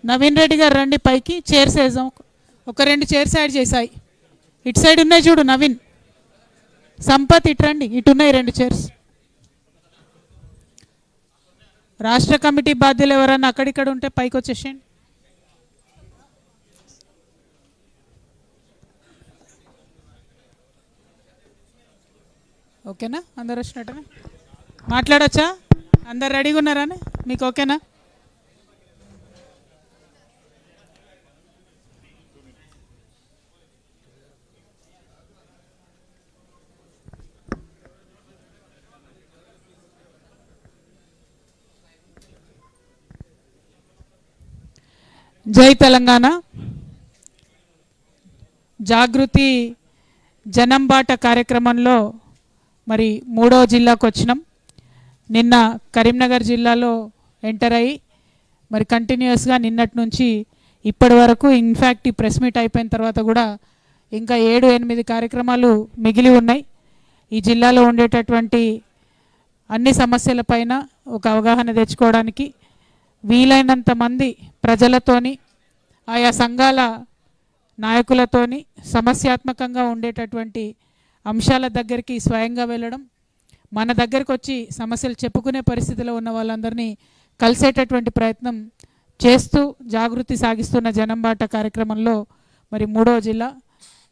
నవీన్ రెడ్డి గారు రండి పైకి. చైర్స్ వేద్దాం. ఒక 2 చైర్స్ యాడ్ చేసాయి. ఇటు సైడ్ ఉన్నాయి చూడు నవీన్. సంపత్ ఇటు రండి. ఇటు ఉన్నాయి 2 చైర్స్. రాష్ట్ర కమిటీ బాధ్యులు ఎవరన్నా అక్కడిక్కడ ఉంటే పైకి వచ్చేసేయండి. ఓకేనా? అందరు వచ్చినట్టేనా? మాట్లాడచ్చా? అందరు రెడీగా ఉన్నారా? మీకు ఓకేనా? జై తెలంగాణ. జాగృతి జనంబాట కార్యక్రమంలో మరి 3వ జిల్లాకు వచ్చినాం. నిన్న కరీంనగర్ జిల్లాలో ఎంటర్ అయ్యి మరి కంటిన్యూస్గా నిన్నటి నుంచి ఇప్పటి వరకు ఇన్ఫ్యాక్ట్ ఈ ప్రెస్ మీట్ అయిపోయిన తర్వాత కూడా ఇంకా 7-8 కార్యక్రమాలు మిగిలి ఉన్నాయి. ఈ జిల్లాలో ఉండేటటువంటి అన్ని సమస్యలపైన ఒక అవగాహన తెచ్చుకోవడానికి వీలైనంత మంది ప్రజలతోని ఆయా సంఘాల నాయకులతోని సమస్యాత్మకంగా ఉండేటటువంటి అంశాల దగ్గరికి స్వయంగా వెళ్ళడం, మన దగ్గరికి వచ్చి సమస్యలు చెప్పుకునే పరిస్థితిలో ఉన్న వాళ్ళందరినీ కలిసేటటువంటి ప్రయత్నం చేస్తూ జాగృతి సాగిస్తున్న జనంబాట కార్యక్రమంలో మరి 3వ జిల్లా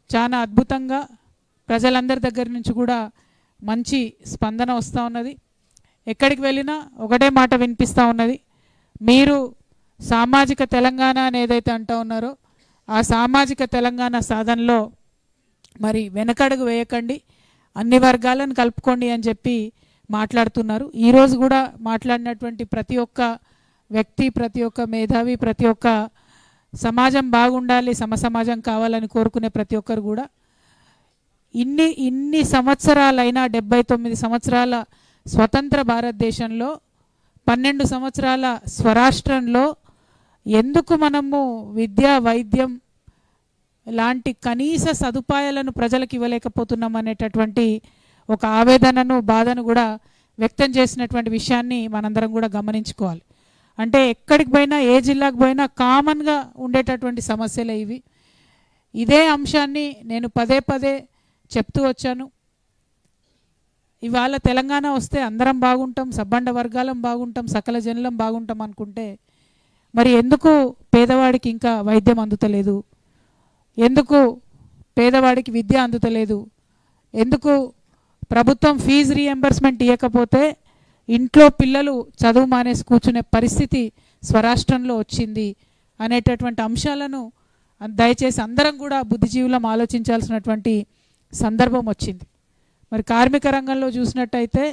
చాలా అద్భుతంగా ప్రజలందరి దగ్గర నుంచి కూడా మంచి స్పందన వస్తూ ఉన్నది. ఎక్కడికి వెళ్ళినా ఒకటే మాట వినిపిస్తూ ఉన్నది, మీరు సామాజిక తెలంగాణ అని ఏదైతే అంటూ ఉన్నారో ఆ సామాజిక తెలంగాణ సాధనలో మరి వెనకడుగు వేయకండి, అన్ని వర్గాలను కలుపుకోండి అని చెప్పి మాట్లాడుతున్నారు. ఈరోజు కూడా మాట్లాడినటువంటి ప్రతి ఒక్క వ్యక్తి, ప్రతి ఒక్క మేధావి, ప్రతి ఒక్క సమాజం బాగుండాలి, సమసమాజం కావాలని కోరుకునే ప్రతి ఒక్కరు కూడా ఇన్ని సంవత్సరాలైనా 79 సంవత్సరాల స్వతంత్ర భారతదేశంలో 12 సంవత్సరాల స్వరాష్ట్రంలో ఎందుకు మనము విద్య, వైద్యం లాంటి కనీస సదుపాయాలను ప్రజలకు ఇవ్వలేకపోతున్నాం అనేటటువంటి ఒక ఆవేదనను, బాధను కూడా వ్యక్తం చేసినటువంటి విషయాన్ని మనందరం కూడా గమనించుకోవాలి. అంటే ఎక్కడికి పోయినా, ఏ జిల్లాకు పోయినా కామన్గా ఉండేటటువంటి సమస్యలే ఇవి. ఇదే అంశాన్ని నేను పదే పదే చెప్తూ వచ్చాను. ఇవాళ తెలంగాణ వస్తే అందరం బాగుంటాం, సబ్బండ వర్గాలం బాగుంటాం, సకల జనులం బాగుంటాం అనుకుంటే మరి ఎందుకు పేదవాడికి ఇంకా వైద్యం అందుతలేదు? ఎందుకు పేదవాడికి విద్య అందుతలేదు? ఎందుకు ప్రభుత్వం ఫీజు రీఎంబర్స్మెంట్ ఇవ్వకపోతే ఇంట్లో పిల్లలు చదువు మానేసి కూర్చునే పరిస్థితి స్వరాష్ట్రంలో వచ్చింది అనేటటువంటి అంశాలను దయచేసి అందరం కూడా బుద్ధిజీవులం ఆలోచించాల్సినటువంటి సందర్భం వచ్చింది. మరి కార్మిక రంగంలో చూసినట్టయితే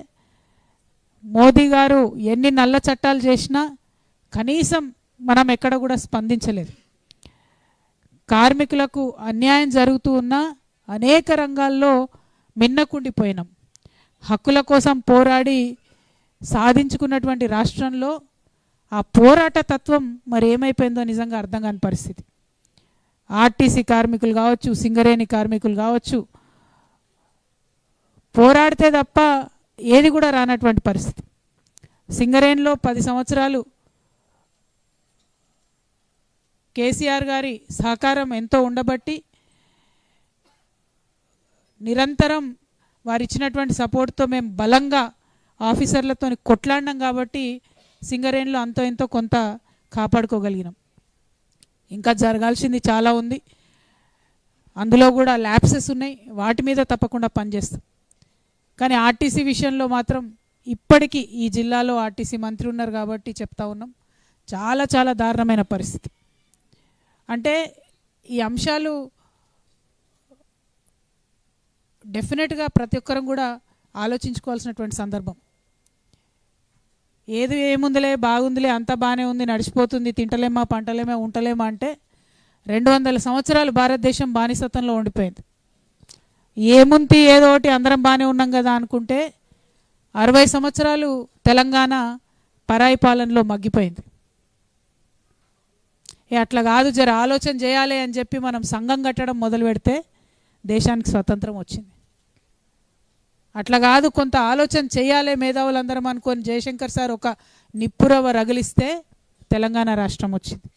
మోదీ గారు ఎన్ని నల్ల చట్టాలు చేసినా కనీసం మనం ఎక్కడ కూడా స్పందించలేదు. కార్మికులకు అన్యాయం జరుగుతూ ఉన్న అనేక రంగాల్లో మిన్నకుండిపోయినాం. హక్కుల కోసం పోరాడి సాధించుకున్నటువంటి రాష్ట్రంలో ఆ పోరాట తత్వం మరి ఏమైపోయిందో నిజంగా అర్థం కాని పరిస్థితి. ఆర్టీసీ కార్మికులు కావచ్చు, సింగరేణి కార్మికులు కావచ్చు, పోరాడితే తప్ప ఏది కూడా రానటువంటి పరిస్థితి. సింగరేణిలో 10 సంవత్సరాలు కేసీఆర్ గారి సహకారం ఎంతో ఉండబట్టి నిరంతరం వారు ఇచ్చినటువంటి సపోర్ట్తో మేము బలంగా ఆఫీసర్లతో కొట్లాడినాం కాబట్టి సింగరేణిలో అంతో ఎంతో కొంత కాపాడుకోగలిగినాం. ఇంకా జరగాల్సింది చాలా ఉంది. అందులో కూడా ల్యాప్సెస్ ఉన్నాయి, వాటి మీద తప్పకుండా పనిచేస్తాం. కానీ ఆర్టీసీ విషయంలో మాత్రం ఇప్పటికీ ఈ జిల్లాలో ఆర్టీసీ మంత్రి ఉన్నారు కాబట్టి చెప్తా ఉన్నాం, చాలా చాలా దారుణమైన పరిస్థితి. అంటే ఈ అంశాలు డెఫినెట్గా ప్రతి ఒక్కరం కూడా ఆలోచించుకోవాల్సినటువంటి సందర్భం. ఏది ఏముందిలే, బాగుందిలే, అంత బాగానే ఉంది, నడిచిపోతుంది, తింటలేమా, పంటలేమా, ఉంటలేమా అంటే 200 సంవత్సరాలు భారతదేశం బానిసత్వంలో ఉండిపోయింది. ఏముంది ఏదో ఒకటి అందరం బాగానే ఉన్నాం కదా అనుకుంటే 60 సంవత్సరాలు తెలంగాణ పరాయి పాలనలో మగ్గిపోయింది. అట్లా కాదు, జర ఆలోచన చేయాలి అని చెప్పి మనం సంఘం కట్టడం మొదలు పెడితే దేశానికి స్వతంత్రం వచ్చింది. అట్లా కాదు, కొంత ఆలోచన చేయాలి మేధావులందరం అనుకొని జయశంకర్ సార్ ఒక నిప్పురవ రగిలిస్తే తెలంగాణ రాష్ట్రం వచ్చింది.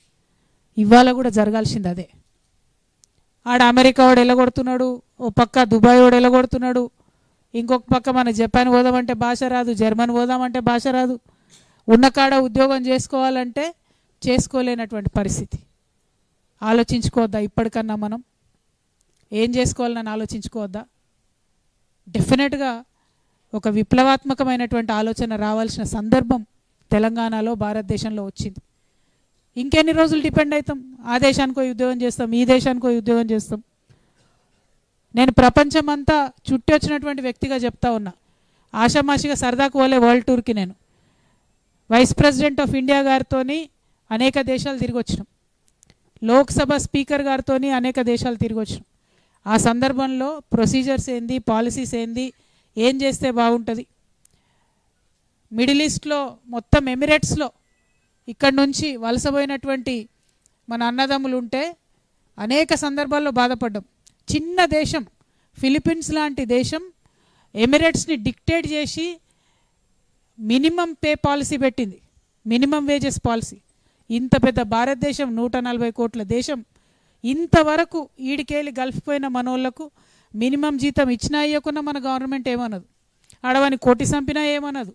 ఇవాళ కూడా జరగాల్సింది అదే. ఆడ అమెరికా వాడు ఎలగొడుతున్నాడు, ఓ పక్క దుబాయ్ వాడు ఎలగొడుతున్నాడు, ఇంకొక పక్క మన జపాన్ పోదామంటే భాష రాదు, జర్మన్ పోదామంటే భాష రాదు, ఉన్న కాడ ఉద్యోగం చేసుకోవాలంటే చేసుకోలేనటువంటి పరిస్థితి. ఆలోచించుకోవద్దా? ఇప్పటికన్నా మనం ఏం చేసుకోవాలని ఆలోచించుకోవద్దా? డెఫినెట్గా ఒక విప్లవాత్మకమైనటువంటి ఆలోచన రావాల్సిన సందర్భం తెలంగాణలో భారతదేశంలో వచ్చింది. ఇంకెన్ని రోజులు డిపెండ్ అవుతాం? ఆ దేశానికో ఉద్యోగం చేస్తాం, ఈ దేశానికో ఉద్యోగం చేస్తాం. నేను ప్రపంచం అంతా చుట్టి వచ్చినటువంటి వ్యక్తిగా చెప్తా ఉన్నా. ఆషామాషిగా సరదాకు పోలే వరల్డ్ టూర్కి. నేను వైస్ ప్రెసిడెంట్ ఆఫ్ ఇండియా గారితో అనేక దేశాలు తిరిగి వచ్చినాం, లోక్సభ స్పీకర్ గారితో అనేక దేశాలు తిరిగి వచ్చినాం. ఆ సందర్భంలో ప్రొసీజర్స్ ఏంది, పాలసీస్ ఏంది, ఏం చేస్తే బాగుంటుంది, మిడిల్ ఈస్ట్లో మొత్తం ఎమిరేట్స్లో ఇక్కడి నుంచి వలసపోయినటువంటి మన అన్నదమ్ములు ఉంటే అనేక సందర్భాల్లో బాధపడ్డాం. చిన్న దేశం ఫిలిప్పీన్స్ లాంటి దేశం ఎమిరేట్స్ని డిక్టేట్ చేసి మినిమం పే పాలసీ పెట్టింది, మినిమం వేజెస్ పాలసీ. ఇంత పెద్ద భారతదేశం, 140 కోట్ల దేశం, ఇంతవరకు ఈడికేళ్ళి గల్ఫ్ పోయిన మనోళ్లకు మినిమం జీతం ఇచ్చినా ఇవ్వకున్నా మన గవర్నమెంట్ ఏమనదు, అడవని కొట్టి చంపినా ఏమనదు,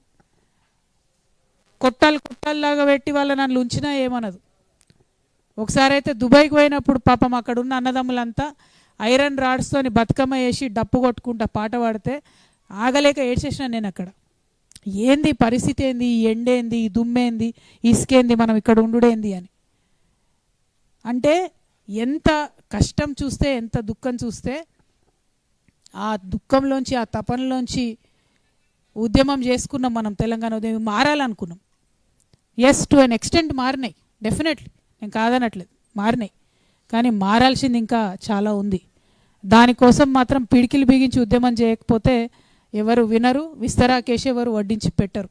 కొట్టాలాగా పెట్టి వాళ్ళ నన్ను ఉంచినా ఏమనదు. ఒకసారి అయితే దుబాయ్కి పోయినప్పుడు పాపం అక్కడ ఉన్న అన్నదమ్ములంతా ఐరన్ రాడ్స్తోని బతుకమ్మ వేసి డప్పు కొట్టుకుంటా పాట పాడితే ఆగలేక ఏడ్చేసిన నేను అక్కడ. ఏంది పరిస్థితి, ఏంది ఈ ఎండేంది, ఈ దుమ్మేంది, ఇసుకేంది, మనం ఇక్కడ ఉండుడేంది అని. అంటే ఎంత కష్టం చూస్తే, ఎంత దుఃఖం చూస్తే, ఆ దుఃఖంలోంచి, ఆ తపనలోంచి ఉద్యమం చేసుకున్నాం మనం. తెలంగాణ ఉద్యమం మారాలనుకున్నాం. ఎస్, టు అన్ ఎక్స్టెంట్ మారినాయి, డెఫినెట్లీ, నేను కాదనట్లేదు, మారినాయి. కానీ మారాల్సింది ఇంకా చాలా ఉంది. దానికోసం మాత్రం పిడికిలు బిగించి ఉద్యమం చేయకపోతే ఎవరు వినరు, విస్తరాకేసి ఎవరు వడ్డించి పెట్టరు.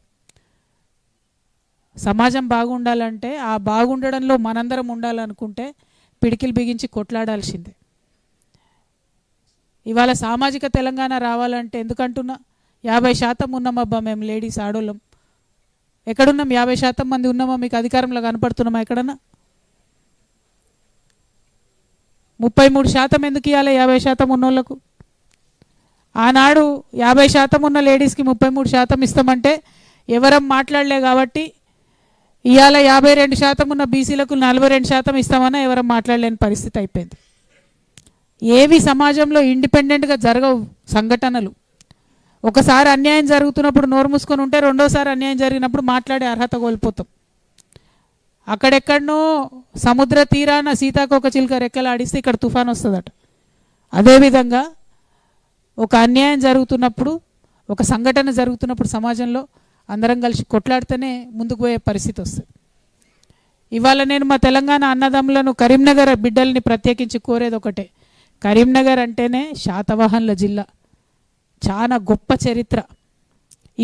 సమాజం బాగుండాలంటే, ఆ బాగుండడంలో మనందరం ఉండాలనుకుంటే పిడికిలు బిగించి కొట్లాడాల్సిందే. ఇవాళ సామాజిక తెలంగాణ రావాలంటే ఎందుకంటున్నా, 50% ఉన్నామబ్బా మేము లేడీస్, ఆడోళ్ళం. ఎక్కడున్నాం? 50% మంది ఉన్నామా? మీకు అధికారంలో కనపడుతున్నామా ఎక్కడన్నా? 33% ఎందుకు ఇవ్వాలి 50% ఉన్నోళ్లకు? ఆనాడు 50% ఉన్న లేడీస్కి 33% ఇస్తామంటే ఎవరం మాట్లాడలే కాబట్టి ఇవాళ 52% ఉన్న బీసీలకు 42% ఇస్తామన్నా ఎవరం మాట్లాడలేని పరిస్థితి అయిపోయింది. ఏవి సమాజంలో ఇండిపెండెంట్గా జరగవు సంఘటనలు. ఒకసారి అన్యాయం జరుగుతున్నప్పుడు నోరు మూసుకొని ఉంటే రెండోసారి అన్యాయం జరిగినప్పుడు మాట్లాడే అర్హత కోల్పోతాం. అక్కడెక్కడనో సముద్ర తీరాన సీతాకోక చిలుక రెక్కలు ఆడిస్తే ఇక్కడ తుఫాన్ వస్తుందట. అదేవిధంగా ఒక అన్యాయం జరుగుతున్నప్పుడు, ఒక సంఘటన జరుగుతున్నప్పుడు సమాజంలో అందరం కలిసి కొట్లాడితేనే ముందుకు పోయే పరిస్థితి వస్తుంది. ఇవాళ నేను మా తెలంగాణ అన్నదమ్ములను, కరీంనగర్ బిడ్డల్ని ప్రత్యేకించి కోరేది ఒకటే. కరీంనగర్ అంటేనే శాతవాహనుల జిల్లా, చాలా గొప్ప చరిత్ర.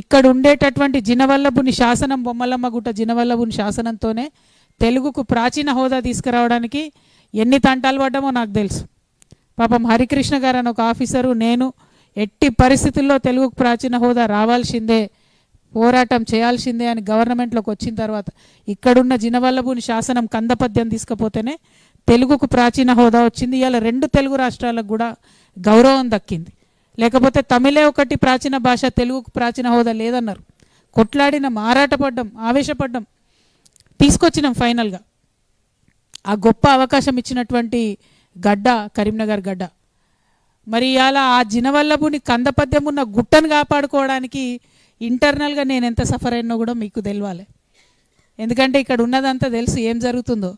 ఇక్కడ ఉండేటటువంటి జినవల్లభుని శాసనం, బొమ్మలమ్మగుట్ట జినవల్లభుని శాసనంతోనే తెలుగుకు ప్రాచీన హోదా తీసుకురావడానికి ఎన్ని తంటాలు పడ్డామో నాకు తెలుసు. పాపం హరికృష్ణ గారు అని ఒక ఆఫీసరు, నేను ఎట్టి పరిస్థితుల్లో తెలుగుకు ప్రాచీన హోదా రావాల్సిందే, పోరాటం చేయాల్సిందే అని గవర్నమెంట్లోకి వచ్చిన తర్వాత ఇక్కడున్న జినవల్లభుని శాసనం కందపద్యం తీసుకపోతేనే తెలుగుకు ప్రాచీన హోదా వచ్చింది. ఇవాళ 2 తెలుగు రాష్ట్రాలకు కూడా గౌరవం దక్కింది. లేకపోతే తమిళే ఒకటి ప్రాచీన భాష, తెలుగుకు ప్రాచీన హోదా లేదన్నారు. కొట్లాడినాం, ఆరాటపడ్డాం, ఆవేశపడ్డాం, తీసుకొచ్చినాం ఫైనల్గా. ఆ గొప్ప అవకాశం ఇచ్చినటువంటి గడ్డ కరీంనగర్ గడ్డ. మరి ఇవాళ ఆ జినవల్లభుని కందపద్యం ఉన్న గుట్టను కాపాడుకోవడానికి ఇంటర్నల్గా నేను ఎంత సఫర్ అయినో కూడా మీకు తెలియాలి. ఎందుకంటే ఇక్కడ ఉన్నదంతా తెలుసు, ఏం జరుగుతుందో.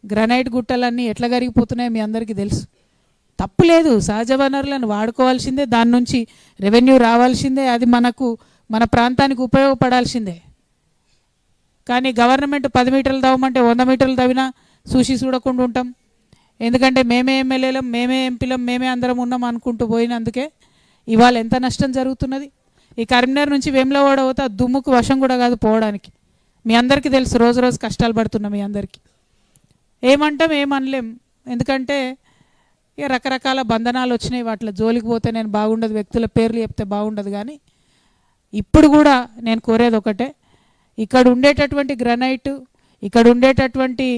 గ్రనైట్ గుట్టలన్నీ ఎట్లా కరిగిపోతున్నాయో మీ అందరికీ తెలుసు. తప్పు లేదు, సహజ వనరులను వాడుకోవాల్సిందే, దాని నుంచి రెవెన్యూ రావాల్సిందే, అది మనకు మన ప్రాంతానికి ఉపయోగపడాల్సిందే. కానీ గవర్నమెంట్ 10 మీటర్లు తవ్వమంటే 100 మీటర్లు తవ్వినా చూసి చూడకుండా ఉంటాం. ఎందుకంటే మేమే ఎమ్మెల్యేలం, మేమే ఎంపీలం, మేమే అందరం ఉన్నాం అనుకుంటూ పోయినందుకే ఇవాళ ఎంత నష్టం జరుగుతున్నది. ఈ కరీంనగర్ నుంచి వేములవాడ పోతే దుమ్ముకు వశం కూడా కాదు పోవడానికి. మీ అందరికీ తెలుసు, రోజు రోజు కష్టాలు పడుతున్నాం. మీ అందరికీ ఏమంటాం, ఏమనలేం. ఎందుకంటే ఇక రకరకాల బంధనాలు వచ్చినాయి, వాటిలో జోలికి పోతే నేను బాగుండదు, వ్యక్తుల పేర్లు చెప్తే బాగుండదు. కానీ ఇప్పుడు కూడా నేను కోరేది ఒకటే, ఇక్కడ ఉండేటటువంటి గ్రనైట్, ఇక్కడ ఉండేటటువంటి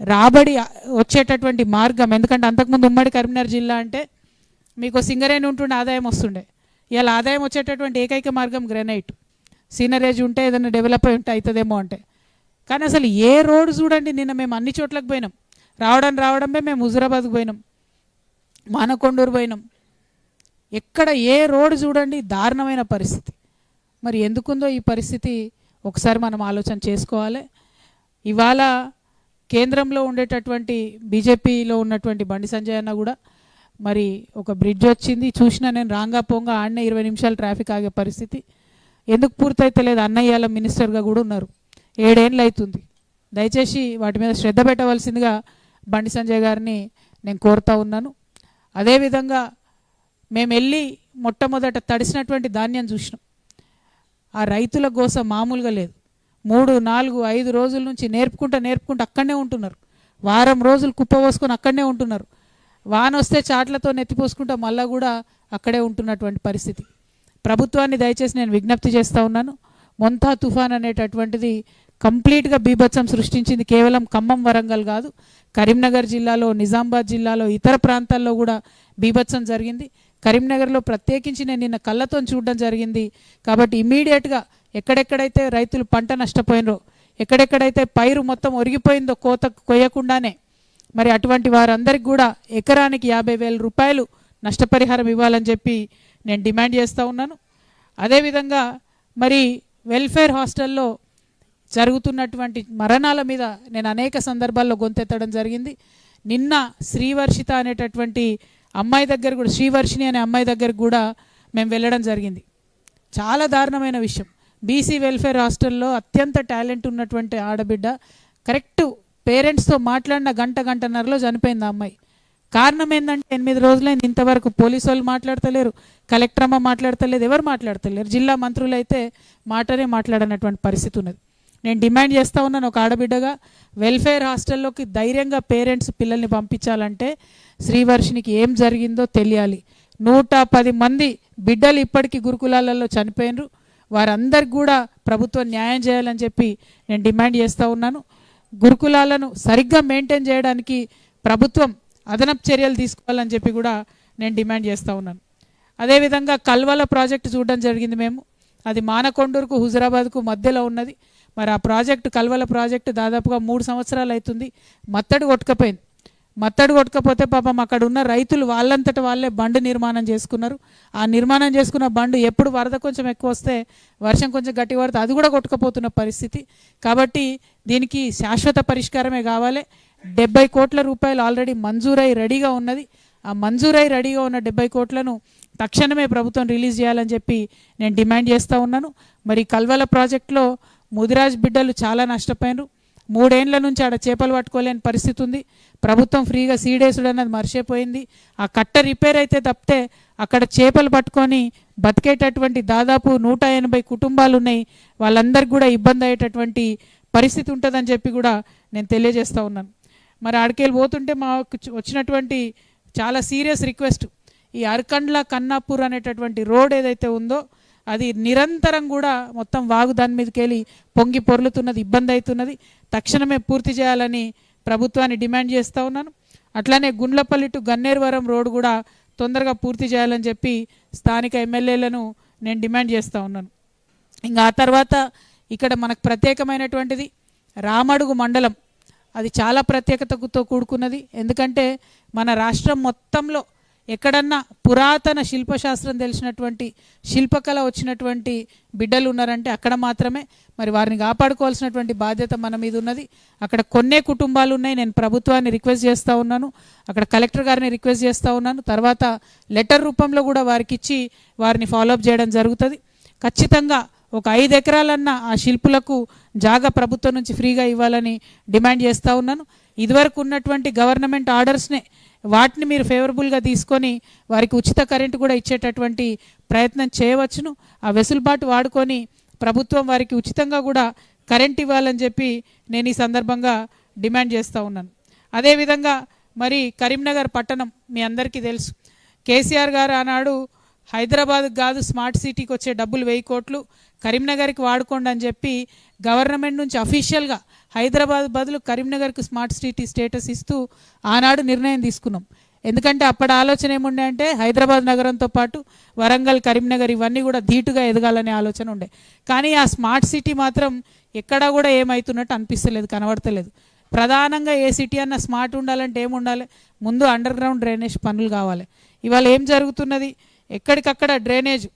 రాబడి వచ్చేటటువంటి మార్గం, ఎందుకంటే అంతకుముందు ఉమ్మడి కరీంనగర్ జిల్లా అంటే మీకు సింగరేణి ఉంటుండే ఆదాయం వస్తుండే. ఇలా ఆదాయం వచ్చేటటువంటి ఏకైక మార్గం గ్రెనైట్, సీనరేజ్ ఉంటే ఏదైనా డెవలప్ అయి ఉంటే అవుతుందేమో అంటే. కానీ అసలు ఏ రోడ్డు చూడండి, నిన్న మేము అన్ని చోట్లకు పోయినాం, రావడమే మేము హుజురాబాద్కు పోయినాం, మానకొండూరు పోయినాం, ఎక్కడ ఏ రోడ్డు చూడండి దారుణమైన పరిస్థితి. మరి ఎందుకుందో ఈ పరిస్థితి ఒకసారి మనం ఆలోచన చేసుకోవాలి. ఇవాళ కేంద్రంలో ఉండేటటువంటి బీజేపీలో ఉన్నటువంటి బండి సంజయ్ అన్న కూడా మరి ఒక బ్రిడ్జ్ వచ్చింది చూసినా నేను, రాంగా పోంగా ఆడనే 20 నిమిషాలు ట్రాఫిక్ ఆగే పరిస్థితి. ఎందుకు పూర్తయితే లేదు? అన్నయ్యాల మినిస్టర్గా కూడా ఉన్నారు, 7 ఏళ్ళు అవుతుంది. దయచేసి వాటి మీద శ్రద్ధ పెట్టవలసిందిగా బండి సంజయ్ గారిని నేను కోరుతా ఉన్నాను. అదేవిధంగా మేము వెళ్ళి మొట్టమొదట తడిసినటువంటి ధాన్యం చూసినాం. ఆ రైతుల గోస మామూలుగా లేదు. 3, 4, 5 రోజుల నుంచి నేర్పుకుంటూ అక్కడనే ఉంటున్నారు. వారం రోజులు కుప్ప పోసుకొని అక్కడనే ఉంటున్నారు. వాన వస్తే చాట్లతో నెత్తిపోసుకుంటూ మళ్ళీ కూడా అక్కడే ఉంటున్నటువంటి పరిస్థితి. ప్రభుత్వాన్ని దయచేసి నేను విజ్ఞప్తి చేస్తూ ఉన్నాను. మొంతా తుఫాన్ అనేటటువంటిది కంప్లీట్గా బీభత్సం సృష్టించింది. కేవలం ఖమ్మం, వరంగల్ కాదు, కరీంనగర్ జిల్లాలో, నిజామాబాద్ జిల్లాలో, ఇతర ప్రాంతాల్లో కూడా బీభత్సం జరిగింది. కరీంనగర్లో ప్రత్యేకించి నేను నిన్న కళ్ళతో చూడడం జరిగింది. కాబట్టి ఇమీడియట్గా ఎక్కడెక్కడైతే రైతులు పంట నష్టపోయినరో, ఎక్కడెక్కడైతే పైరు మొత్తం ఒరిగిపోయిందో కోత కొయ్యకుండానే, మరి అటువంటి వారందరికీ కూడా ఎకరానికి 50,000 రూపాయలు నష్టపరిహారం ఇవ్వాలని చెప్పి నేను డిమాండ్ చేస్తూ ఉన్నాను. అదేవిధంగా మరి వెల్ఫేర్ హాస్టల్లో జరుగుతున్నటువంటి మరణాల మీద నేను అనేక సందర్భాల్లో గొంతెత్తడం జరిగింది. నిన్న శ్రీవర్షిత అనేటటువంటి అమ్మాయి దగ్గర కూడా, శ్రీవర్షిని అనే అమ్మాయి దగ్గర కూడా మేము వెళ్ళడం జరిగింది. చాలా దారుణమైన విషయం. బీసీ వెల్ఫేర్ హాస్టల్లో అత్యంత టాలెంట్ ఉన్నటువంటి ఆడబిడ్డ కరెక్ట్ పేరెంట్స్తో మాట్లాడిన గంటన్నరలో చనిపోయింది ఆ అమ్మాయి. కారణం ఏంటంటే 8 రోజులైంది ఇంతవరకు పోలీసు వాళ్ళు మాట్లాడతలేరు, కలెక్టర్ అమ్మ మాట్లాడతలేదు, ఎవరు మాట్లాడతలేరు. జిల్లా మంత్రులు అయితే మాట్లాడనటువంటి పరిస్థితి ఉన్నది. నేను డిమాండ్ చేస్తూ ఉన్నాను ఒక ఆడబిడ్డగా, వెల్ఫేర్ హాస్టల్లోకి ధైర్యంగా పేరెంట్స్ పిల్లల్ని పంపించాలంటే శ్రీవర్షినికి ఏం జరిగిందో తెలియాలి. 110 మంది బిడ్డలు ఇప్పటికీ గురుకులాలలో చనిపోయినరు. వారందరికి కూడా ప్రభుత్వం న్యాయం చేయాలని చెప్పి నేను డిమాండ్ చేస్తూ ఉన్నాను. గురుకులాలను సరిగ్గా మెయింటైన్ చేయడానికి ప్రభుత్వం అదనపు చర్యలు తీసుకోవాలని చెప్పి కూడా నేను డిమాండ్ చేస్తూ ఉన్నాను. అదేవిధంగా కల్వల ప్రాజెక్టు చూడడం జరిగింది మేము. అది మానకొండూరుకు, హుజురాబాద్కు మధ్యలో ఉన్నది. మరి ఆ ప్రాజెక్టు, కల్వల ప్రాజెక్టు దాదాపుగా 3 సంవత్సరాలు అవుతుంది. మత్తడి కొట్టకపోతే పాపం అక్కడ ఉన్న రైతులు వాళ్ళంతట వాళ్ళే బండు నిర్మాణం చేసుకున్నారు. ఆ నిర్మాణం చేసుకున్న బండు ఎప్పుడు వరద కొంచెం ఎక్కువ వస్తే, వర్షం కొంచెం గట్టి పడితే అది కూడా కొట్టుకపోతున్న పరిస్థితి. కాబట్టి దీనికి శాశ్వత పరిష్కారమే కావాలి. 70 కోట్ల రూపాయలు ఆల్రెడీ మంజూరై రెడీగా ఉన్నది. ఆ మంజూరై రెడీగా ఉన్న 70 కోట్లను తక్షణమే ప్రభుత్వం రిలీజ్ చేయాలని చెప్పి నేను డిమాండ్ చేస్తూ ఉన్నాను. మరి కల్వల ప్రాజెక్టులో ముదిరాజ్ బిడ్డలు చాలా నష్టపోయినారు. 3 ఏళ్ల నుంచి ఆడ చేపలు పట్టుకోలేని పరిస్థితి ఉంది. ప్రభుత్వం ఫ్రీగా సీడేసుడు అన్నది మర్చిపోయింది. ఆ కట్ట రిపేర్ అయితే తప్పితే అక్కడ చేపలు పట్టుకొని బతికేటటువంటి దాదాపు 180 కుటుంబాలు ఉన్నాయి. వాళ్ళందరికీ కూడా ఇబ్బంది అయ్యేటటువంటి పరిస్థితి ఉంటుందని చెప్పి కూడా నేను తెలియజేస్తూ ఉన్నాను. మరి ఆడికెళ్ళి పోతుంటే మాకు వచ్చినటువంటి చాలా సీరియస్ రిక్వెస్ట్, ఈ అర్కండ్ల కన్నాపూర్ అనేటటువంటి రోడ్ ఏదైతే ఉందో అది నిరంతరం కూడా మొత్తం వాగు దాని మీదకి వెళ్ళి పొంగి పొర్లుతున్నది, ఇబ్బంది అవుతున్నది. తక్షణమే పూర్తి చేయాలని ప్రభుత్వాన్ని డిమాండ్ చేస్తూ ఉన్నాను. అట్లానే గుండ్లపల్లి టు గన్నేరువరం రోడ్ కూడా తొందరగా పూర్తి చేయాలని చెప్పి స్థానిక ఎమ్మెల్యేలను నేను డిమాండ్ చేస్తూ ఉన్నాను. ఇంకా ఆ తర్వాత ఇక్కడ మనకు ప్రత్యేకమైనటువంటిది రామడుగు మండలం. అది చాలా ప్రత్యేకతతో కూడుకున్నది. ఎందుకంటే మన రాష్ట్రం మొత్తంలో ఎక్కడన్నా పురాతన శిల్పశాస్త్రం తెలిసినటువంటి, శిల్పకళ వచ్చినటువంటి బిడ్డలు ఉన్నారంటే అక్కడ మాత్రమే. మరి వారిని కాపాడుకోవాల్సినటువంటి బాధ్యత మన మీద ఉన్నది. అక్కడ కొన్నే కుటుంబాలు ఉన్నాయి. నేను ప్రభుత్వాన్ని రిక్వెస్ట్ చేస్తూ ఉన్నాను, అక్కడ కలెక్టర్ గారిని రిక్వెస్ట్ చేస్తూ ఉన్నాను. తర్వాత లెటర్ రూపంలో కూడా వారికి ఇచ్చి వారిని ఫాలోఅప్ చేయడం జరుగుతుంది. ఖచ్చితంగా ఒక 5 ఎకరాలన్నా ఆ శిల్పులకు జాగా ప్రభుత్వం నుంచి ఫ్రీగా ఇవ్వాలని డిమాండ్ చేస్తూ ఉన్నాను. ఇదివరకు ఉన్నటువంటి గవర్నమెంట్ ఆర్డర్స్నే వాటిని మీరు ఫేవరబుల్గా తీసుకొని వారికి ఉచిత కరెంటు కూడా ఇచ్చేటటువంటి ప్రయత్నం చేయవచ్చును. ఆ వెసులుబాటు వాడుకొని ప్రభుత్వం వారికి ఉచితంగా కూడా కరెంట్ ఇవ్వాలని చెప్పి నేను ఈ సందర్భంగా డిమాండ్ చేస్తూ ఉన్నాను. అదేవిధంగా మరి కరీంనగర్ పట్టణం మీ అందరికీ తెలుసు, కేసీఆర్ గారు ఆనాడు హైదరాబాద్కి కాదు స్మార్ట్ సిటీకి వచ్చే డబ్బులు 1000 కోట్లు, కరీంనగర్కి వాడుకోండి అని చెప్పి గవర్నమెంట్ నుంచి అఫీషియల్గా హైదరాబాద్ బదులు కరీంనగర్కి స్మార్ట్ సిటీ స్టేటస్ ఇస్తూ ఆనాడు నిర్ణయం తీసుకున్నాం. ఎందుకంటే అప్పటి ఆలోచన ఏముండే అంటే హైదరాబాద్ నగరంతో పాటు వరంగల్, కరీంనగర్ ఇవన్నీ కూడా ధీటుగా ఎదగాలనే ఆలోచన ఉండే. కానీ ఆ స్మార్ట్ సిటీ మాత్రం ఎక్కడా కూడా ఏమవుతున్నట్టు అనిపిస్తలేదు, కనబడతలేదు. ప్రధానంగా ఏ సిటీ అన్న స్మార్ట్ ఉండాలంటే ఏముండాలి? ముందు అండర్ గ్రౌండ్ డ్రైనేజ్ పనులు కావాలి. ఇవాళ ఏం జరుగుతున్నది? ఎక్కడికక్కడ డ్రైనేజ్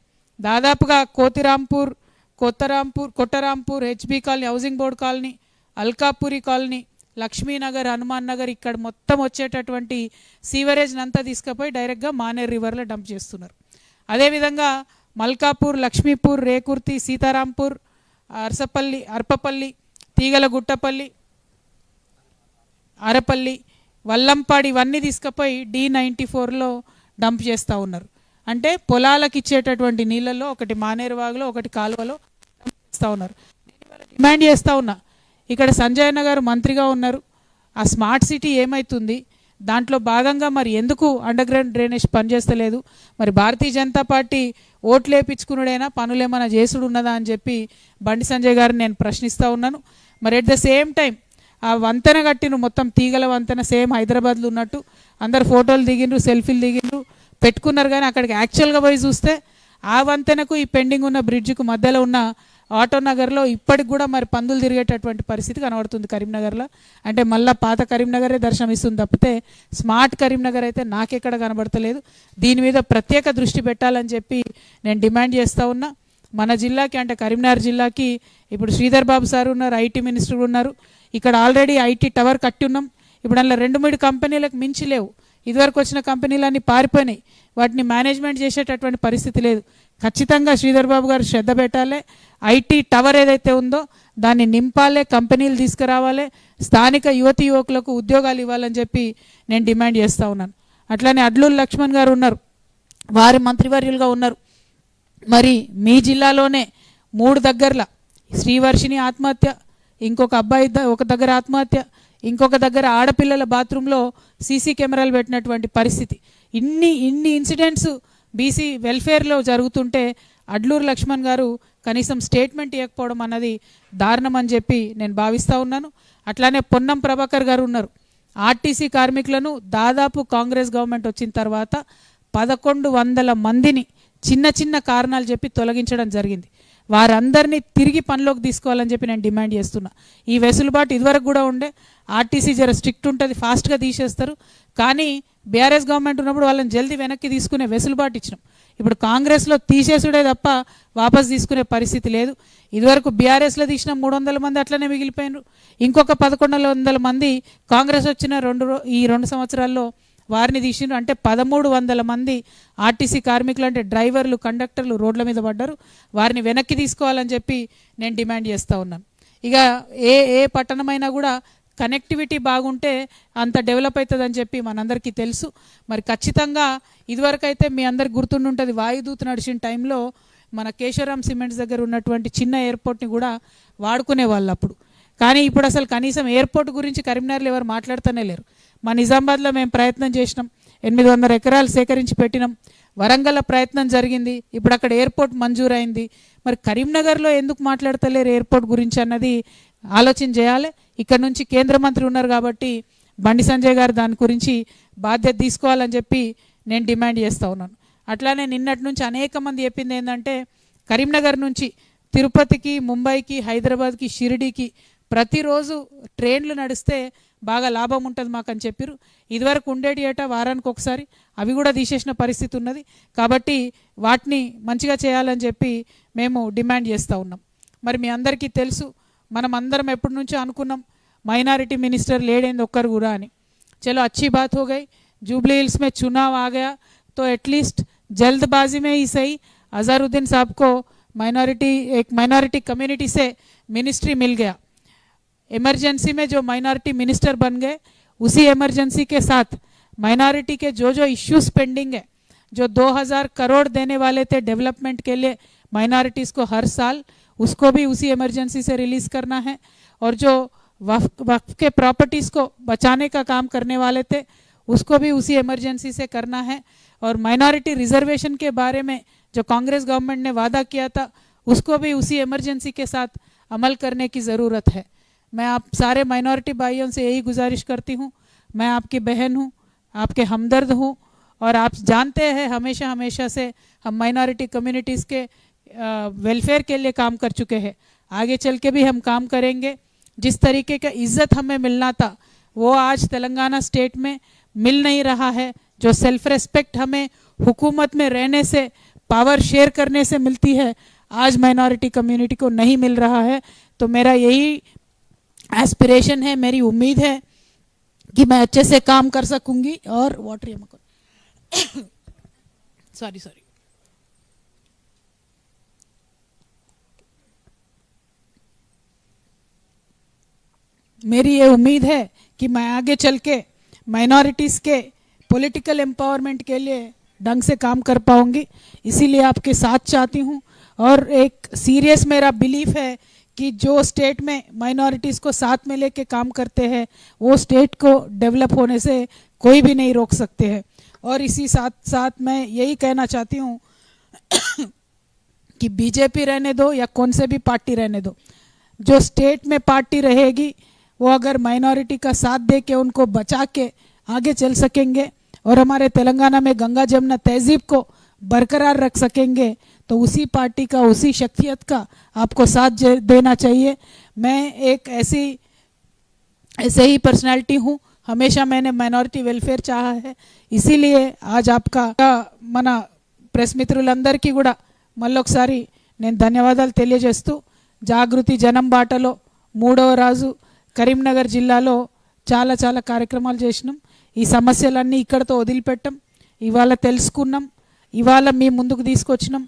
దాదాపుగా Kothirampur, Kottarampur, HB colony, housing board colony, Alkapuri colony, Lakshminagar, Hanuman Nagar ఇక్కడ మొత్తం వచ్చేటటువంటి సీవరేజ్ని అంతా తీసుకుపోయి డైరెక్ట్గా మానేర్ రివర్లో డంప్ చేస్తున్నారు. అదేవిధంగా మల్కాపూర్, లక్ష్మీపూర్, రేకుర్తి, సీతారాంపూర్, అర్పపల్లి, తీగలగుట్టపల్లి, అరపల్లి, వల్లంపాడి ఇవన్నీ తీసుకుపోయి D94లో డంప్ చేస్తూ ఉన్నారు. అంటే పొలాలకు ఇచ్చేటటువంటి నీళ్ళల్లో ఒకటి మానేరు వాగులో, ఒకటి కాలువలో డంప్ చేస్తూ ఉన్నారు. డిమాండ్ చేస్తూ ఉన్నా, ఇక్కడ సంజయ్ గారు మంత్రిగా ఉన్నారు, ఆ స్మార్ట్ సిటీ ఏమవుతుంది? దాంట్లో భాగంగా మరి ఎందుకు అండర్ గ్రౌండ్ డ్రైనేజ్ పనిచేస్తలేదు? మరి భారతీయ జనతా పార్టీ ఓట్లు వేయించుకున్నాడైనా పనులు ఏమైనా చేసుడు ఉన్నదా అని చెప్పి బండి సంజయ్ గారిని నేను ప్రశ్నిస్తూ ఉన్నాను. మరి ఎట్ ద సేమ్ టైం ఆ వంతెన కట్టిన మొత్తం తీగల వంతెన సేమ్ హైదరాబాద్లో ఉన్నట్టు అందరు ఫోటోలు దిగిండ్రు, సెల్ఫీలు దిగిండ్రు, పెట్టుకున్నారు. కానీ అక్కడికి యాక్చువల్గా పోయి చూస్తే ఆ వంతెనకు ఈ పెండింగ్ ఉన్న బ్రిడ్జ్కు మధ్యలో ఉన్న ఆటో నగర్లో ఇప్పటికి కూడా మరి పందులు తిరిగేటటువంటి పరిస్థితి కనబడుతుంది కరీంనగర్లో. అంటే మళ్ళీ పాత కరీంనగరే దర్శనం ఇస్తుంది తప్పితే స్మార్ట్ కరీంనగర్ అయితే నాకెక్కడ కనబడతలేదు. దీని మీద ప్రత్యేక దృష్టి పెట్టాలని చెప్పి నేను డిమాండ్ చేస్తూ ఉన్నా. మన జిల్లాకి అంటే కరీంనగర్ జిల్లాకి ఇప్పుడు శ్రీధర్ బాబు సార్ ఉన్నారు, ఐటీ మినిస్టర్ ఉన్నారు. ఇక్కడ ఆల్రెడీ ఐటీ టవర్ కట్టి ఉన్నాం. ఇప్పుడు అందులో 2-3 కంపెనీలకు మించి లేవు. ఇదివరకు వచ్చిన కంపెనీలన్నీ పారిపోయినాయి. వాటిని మేనేజ్మెంట్ చేసేటటువంటి పరిస్థితి లేదు. ఖచ్చితంగా శ్రీధర్ బాబు గారు శ్రద్ధ పెట్టాలి. ఐటీ టవర్ ఏదైతే ఉందో దాన్ని నింపాలి, కంపెనీలు తీసుకురావాలి, స్థానిక యువతి యువకులకు ఉద్యోగాలు ఇవ్వాలని చెప్పి నేను డిమాండ్ చేస్తూ ఉన్నాను. అట్లానే అడ్లూరు లక్ష్మణ్ గారు ఉన్నారు, వారి మంత్రివర్యులుగా ఉన్నారు. మరి మీ జిల్లాలోనే 3 దగ్గరల శ్రీవర్షిని ఆత్మహత్య, ఇంకొక అబ్బాయి ఒక దగ్గర ఆత్మహత్య, ఇంకొక దగ్గర ఆడపిల్లల బాత్రూంలో సీసీ కెమెరాలు పెట్టినటువంటి పరిస్థితి. ఇన్ని ఇన్సిడెంట్స్ బీసీ వెల్ఫేర్లో జరుగుతుంటే అడ్లూరు లక్ష్మణ్ గారు కనీసం స్టేట్మెంట్ ఇవ్వకపోవడం అన్నది దారుణం అని చెప్పి నేను భావిస్తూ ఉన్నాను. అట్లానే పొన్నం ప్రభాకర్ గారు ఉన్నారు. ఆర్టీసీ కార్మికులను దాదాపు కాంగ్రెస్ గవర్నమెంట్ వచ్చిన తర్వాత 1100 మందిని చిన్న చిన్న కారణాలు చెప్పి తొలగించడం జరిగింది. వారందరినీ తిరిగి పనిలోకి తీసుకోవాలని చెప్పి నేను డిమాండ్ చేస్తున్నా. ఈ వెసులుబాటు ఇదివరకు కూడా ఉండే, ఆర్టీసీ జర స్ట్రిక్ట్ ఉంటుంది, ఫాస్ట్గా తీసేస్తారు. కానీ బీఆర్ఎస్ గవర్నమెంట్ ఉన్నప్పుడు వాళ్ళని జల్దీ వెనక్కి తీసుకునే వెసులుబాటు ఇచ్చినాం. ఇప్పుడు కాంగ్రెస్లో తీసేసుడే తప్ప వాపస్ తీసుకునే పరిస్థితి లేదు. ఇదివరకు బీఆర్ఎస్లో తీసిన 300 మంది అట్లనే మిగిలిపోయినారు. ఇంకొక 1100 మంది కాంగ్రెస్ వచ్చిన ఈ 2 సంవత్సరాల్లో వారిని తీసిండ్రు. అంటే 1300 మంది ఆర్టీసీ కార్మికులు అంటే డ్రైవర్లు, కండక్టర్లు రోడ్ల మీద పడ్డారు. వారిని వెనక్కి తీసుకోవాలని చెప్పి నేను డిమాండ్ చేస్తూ ఉన్నాను. ఇక ఏ పట్టణమైనా కూడా కనెక్టివిటీ బాగుంటే అంత డెవలప్ అవుతుందని చెప్పి మనందరికీ తెలుసు. మరి ఖచ్చితంగా ఇదివరకు అయితే మీ అందరికి గుర్తుండుంటుంది, వాయుదూత నడిచిన టైంలో మన కేశవరామ్ సిమెంట్స్ దగ్గర ఉన్నటువంటి చిన్న ఎయిర్పోర్ట్ని కూడా వాడుకునే వాళ్ళు అప్పుడు. కానీ ఇప్పుడు అసలు కనీసం ఎయిర్పోర్ట్ గురించి కరీంనగర్లో ఎవరు మాట్లాడుతూనే లేరు. మా నిజామాబాద్లో మేము ప్రయత్నం చేసినాం, 800 ఎకరాలు సేకరించి పెట్టినాం. వరంగల్లో ప్రయత్నం జరిగింది, ఇప్పుడు అక్కడ ఎయిర్పోర్ట్ మంజూరైంది. మరి కరీంనగర్లో ఎందుకు మాట్లాడతలేరు ఎయిర్పోర్ట్ గురించి అన్నది ఆలోచన చేయాలి. ఇక్కడ నుంచి కేంద్ర మంత్రి ఉన్నారు కాబట్టి బండి సంజయ్ గారు దాని గురించి బాధ్యత తీసుకోవాలని చెప్పి నేను డిమాండ్ చేస్తూ ఉన్నాను. అట్లానే నిన్నటి నుంచి అనేక మంది చెప్పింది ఏంటంటే కరీంనగర్ నుంచి తిరుపతికి, ముంబైకి, హైదరాబాద్కి, షిరిడీకి ప్రతిరోజు ట్రైన్లు నడిస్తే బాగా లాభం ఉంటుంది మాకు అని చెప్పారు. ఇదివరకు ఉండేటి ఏటా వారానికి ఒకసారి, అవి కూడా తీసేసిన పరిస్థితి ఉన్నది. కాబట్టి వాటిని మంచిగా చేయాలని చెప్పి మేము డిమాండ్ చేస్తూ ఉన్నాం. మరి మీ అందరికీ తెలుసు, మనం అందరం ఎప్పటి నుంచో అనుకున్నాం మైనారిటీ మినిస్టర్ లేడైంది ఒక్కరు కూడా అని. చలో अच्छी बात हो गई, जुबली हिल्स में चुनाव आ गया तो एटलीस्ट जल्दबाजी में ही सही अजहरुद्दीन साहब को एक माइनॉरिटी कम्युनिटी से मिनिस्ट्री मिल गया. इमरजेंसी में जो माइनॉरिटी मिनिस्टर बन गए, उसी इमरजेंसी के साथ माइनॉरिटी के जो इश्यूज पेंडिंग है, जो 2000 करोड़ देने वाले थे डेवलपमेंट के लिए माइनॉरिटीज़ को हर साल, उसको भी उसी इमरजेंसी से रिलीज़ करना है. और जो वक्फ के प्रॉपर्टीज़ को बचाने का काम करने वाले थे, उसको भी उसी इमरजेंसी से करना है. और माइनॉरिटी रिजर्वेशन के बारे में जो कांग्रेस गवर्नमेंट ने वादा किया था, उसको भी उसी इमरजेंसी के साथ अमल करने की ज़रूरत है। मैं आप सारे माइनॉरिटी भाइयों से यही गुजारिश करती हूँ, मैं आपकी बहन हूँ, आपके हमदर्द हूँ, और आप जानते हैं हमेशा हमेशा से हम माइनॉरिटी कम्युनिटीज़ के वेलफेयर के लिए काम कर चुके हैं, आगे चल के भी हम काम करेंगे। जिस तरीके का इज़्ज़त हमें मिलना था वो आज तेलंगाना स्टेट में मिल नहीं रहा है। जो सेल्फ रेस्पेक्ट हमें हुकूमत में रहने से, पावर शेयर करने से मिलती है, आज माइनॉरिटी कम्युनिटी को नहीं मिल रहा है। तो मेरा यही एस्पिरेशन है, मेरी उम्मीद है कि मैं अच्छे से काम कर सकूंगी। और वाटर सॉरी मेरी ये उम्मीद है कि मैं आगे चल के माइनॉरिटीज़ के पॉलिटिकल एम्पावरमेंट के लिए ढंग से काम कर पाऊंगी, इसीलिए आपके साथ चाहती हूँ। और एक सीरियस मेरा बिलीफ है कि जो स्टेट में माइनॉरिटीज़ को साथ में लेके काम करते हैं वो स्टेट को डेवलप होने से कोई भी नहीं रोक सकते हैं। और इसी साथ साथ मैं यही कहना चाहती हूँ कि बीजेपी रहने दो या कौन से भी पार्टी रहने दो, जो स्टेट में पार्टी रहेगी वो अगर माइनॉरिटी का साथ दे के उनको बचा के आगे चल सकेंगे और हमारे तेलंगाना में गंगा जमुना तहजीब को बरकरार रख सकेंगे, तो उसी पार्टी का, उसी शख्सियत का आपको साथ देना चाहिए। मैं एक ऐसे ही पर्सनालिटी हूँ, हमेशा मैंने माइनॉरिटी वेलफेयर चाहा है, इसीलिए आज आपका మన ప్రెస్ మిత్రులందరికీ కూడా మళ్ళొకసారి నేను ధన్యవాదాలు తెలియజేస్తూ, జాగృతి జనం బాటలో 3వ రోజు కరీంనగర్ జిల్లాలో చాలా కార్యక్రమాలు చేసినాం। ఈ సమస్యలన్నీ ఇక్కడతో వదిలిపెట్టాం, ఇవాళ తెలుసుకున్నాం, ఇవాళ మీ ముందుకు తీసుకొచ్చినాం।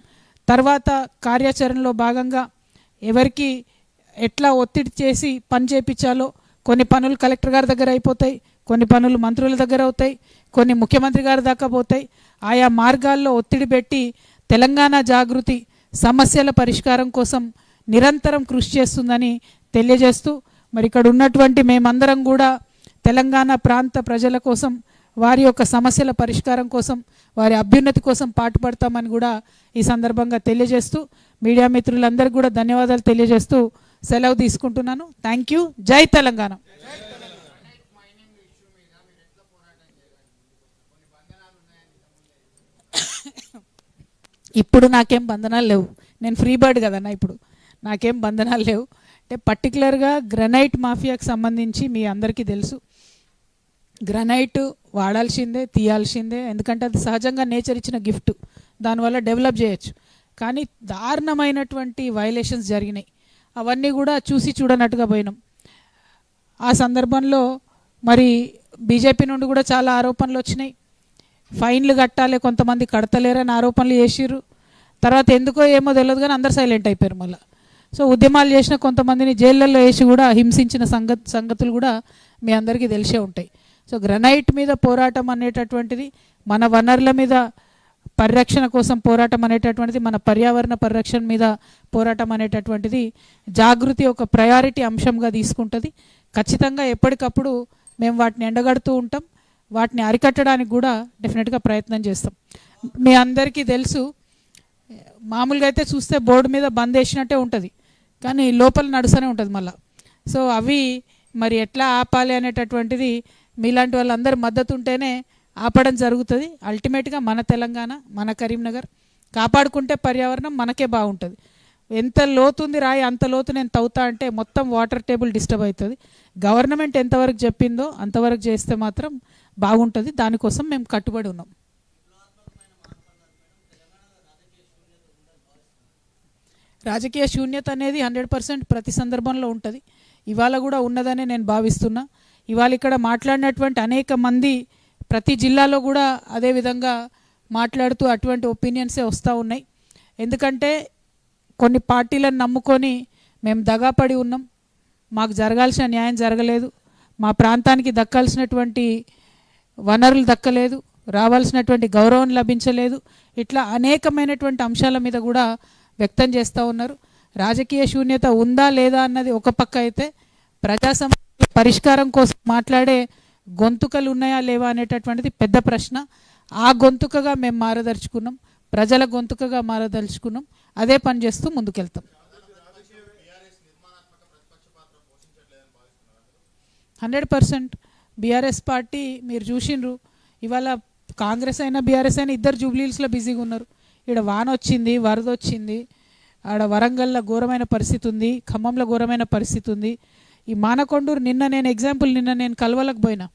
తర్వాత కార్యాచరణలో భాగంగా ఎవరికి ఎట్లా ఒత్తిడి చేసి పని చేయించాలో, కొన్ని పనులు కలెక్టర్ గారి దగ్గర అయిపోతాయి, కొన్ని పనులు మంత్రుల దగ్గర అవుతాయి, కొన్ని ముఖ్యమంత్రి గారి దాకా పోతాయి। ఆయా మార్గాల్లో ఒత్తిడి పెట్టి తెలంగాణ జాగృతి సమస్యల పరిష్కారం కోసం నిరంతరం కృషి చేస్తుందని తెలియజేస్తూ, మరి ఇక్కడ ఉన్నటువంటి మేమందరం కూడా తెలంగాణ ప్రాంత ప్రజల కోసం, వారి యొక్క సమస్యల పరిష్కారం కోసం, వారి అభ్యున్నతి కోసం పాటుపడతామని కూడా ఈ సందర్భంగా తెలియజేస్తూ, మీడియా మిత్రులందరికీ కూడా ధన్యవాదాలు తెలియజేస్తూ సెలవు తీసుకుంటున్నాను। Thank you. జై తెలంగాణ। ఇప్పుడు నాకేం బంధనాలు లేవు, నేను ఫ్రీ బర్డ్ కదన్నా, ఇప్పుడు నాకేం బంధనాలు లేవు। అంటే పర్టికులర్గా గ్రనైట్ మాఫియాకి సంబంధించి మీ అందరికీ తెలుసు, గ్రనైట్ వాడాల్సిందే, తీయాల్సిందే, ఎందుకంటే అది సహజంగా నేచర్ ఇచ్చిన గిఫ్ట్, దానివల్ల డెవలప్ చేయొచ్చు। కానీ దారుణమైనటువంటి వైలేషన్స్ జరిగినాయి, అవన్నీ కూడా చూసి చూడనట్టుగా పోయినాం। ఆ సందర్భంలో మరి బీజేపీ నుండి కూడా చాలా ఆరోపణలు వచ్చినాయి, ఫైన్లు కట్టాలి, కొంతమంది కడతలేరని ఆరోపణలు చేసిర్రు। తర్వాత ఎందుకో ఏమో తెలియదు కానీ అందరు సైలెంట్ అయిపోయారు మళ్ళీ। సో ఉద్యమాలు చేసిన కొంతమందిని జైళ్ళల్లో వేసి కూడా హింసించిన సంగతులు కూడా మీ అందరికీ తెలిసే ఉంటాయి। సో గ్రనైట్ మీద పోరాటం అనేటటువంటిది, మన వనరుల మీద పరిరక్షణ కోసం పోరాటం అనేటటువంటిది, మన పర్యావరణ పరిరక్షణ మీద పోరాటం అనేటటువంటిది జాగృతి ఒక ప్రయారిటీ అంశంగా తీసుకుంటుంది। ఖచ్చితంగా ఎప్పటికప్పుడు మేము వాటిని ఎండగడుతూ ఉంటాం, వాటిని అరికట్టడానికి కూడా డెఫినెట్గా ప్రయత్నం చేస్తాం। మీ అందరికీ తెలుసు, మామూలుగా అయితే చూస్తే బోర్డు మీద బంద్ వేసినట్టే ఉంటుంది, కానీ లోపల నడుస్తూనే ఉంటుంది మళ్ళీ। సో అవి మరి ఎట్లా ఆపాలి అనేటటువంటిది మీలాంటి వాళ్ళందరి మద్దతు ఉంటేనే ఆపడం జరుగుతుంది। అల్టిమేట్గా మన తెలంగాణ, మన కరీంనగర్ కాపాడుకుంటే పర్యావరణం మనకే బాగుంటుంది। ఎంత లోతుంది రాయి అంత లోతు నేను తవ్వుతా అంటే మొత్తం వాటర్ టేబుల్ డిస్టర్బ్ అవుతుంది। గవర్నమెంట్ ఎంతవరకు చెప్పిందో అంతవరకు చేస్తే మాత్రం బాగుంటుంది, దానికోసం మేము కట్టుబడి ఉన్నాం। రాజకీయ శూన్యత అనేది 100% ప్రతి సందర్భంలో ఉంటుంది, ఇవాళ కూడా ఉన్నదని నేను భావిస్తున్నా। ఇవాళ ఇక్కడ మాట్లాడినటువంటి అనేక మంది ప్రతి జిల్లాలో కూడా అదే విధంగా మాట్లాడుతూ అటువంటి ఒపీనియన్సే వస్తూ ఉన్నాయి। ఎందుకంటే కొన్ని పార్టీలను నమ్ముకొని మేము దగాపడి ఉన్నాం, మాకు జరగాల్సిన న్యాయం జరగలేదు, మా ప్రాంతానికి దక్కాల్సినటువంటి వనరులు దక్కలేదు, రావాల్సినటువంటి గౌరవం లభించలేదు, ఇట్లా అనేకమైనటువంటి అంశాల మీద కూడా వ్యక్తం చేస్తూ ఉన్నారు। రాజకీయ శూన్యత ఉందా లేదా అన్నది ఒక పక్క అయితే, ప్రజా సమస్యల పరిష్కారం కోసం మాట్లాడే గొంతుకలు ఉన్నాయా లేవా అనేటటువంటిది పెద్ద ప్రశ్న। ఆ గొంతుకగా మేము మారదలుచుకున్నాం, ప్రజల గొంతుకగా మారదలుచుకున్నాం। అదే పని చేస్తూ ముందుకెళ్తాం. 100% బీఆర్ఎస్ పార్టీ మీరు చూసిండ్రు. ఇవాళ కాంగ్రెస్ అయినా బీఆర్ఎస్ అయినా ఇద్దరు జూబ్లీహిల్స్లో బిజీగా ఉన్నారు. ఇక్కడ వాన వచ్చింది, వరద వచ్చింది, ఆడ వరంగల్లో ఘోరమైన పరిస్థితి ఉంది, ఖమ్మంలో ఘోరమైన పరిస్థితి ఉంది. ఈ మానకొండూరు నిన్న నేను కల్వలకు పోయినా,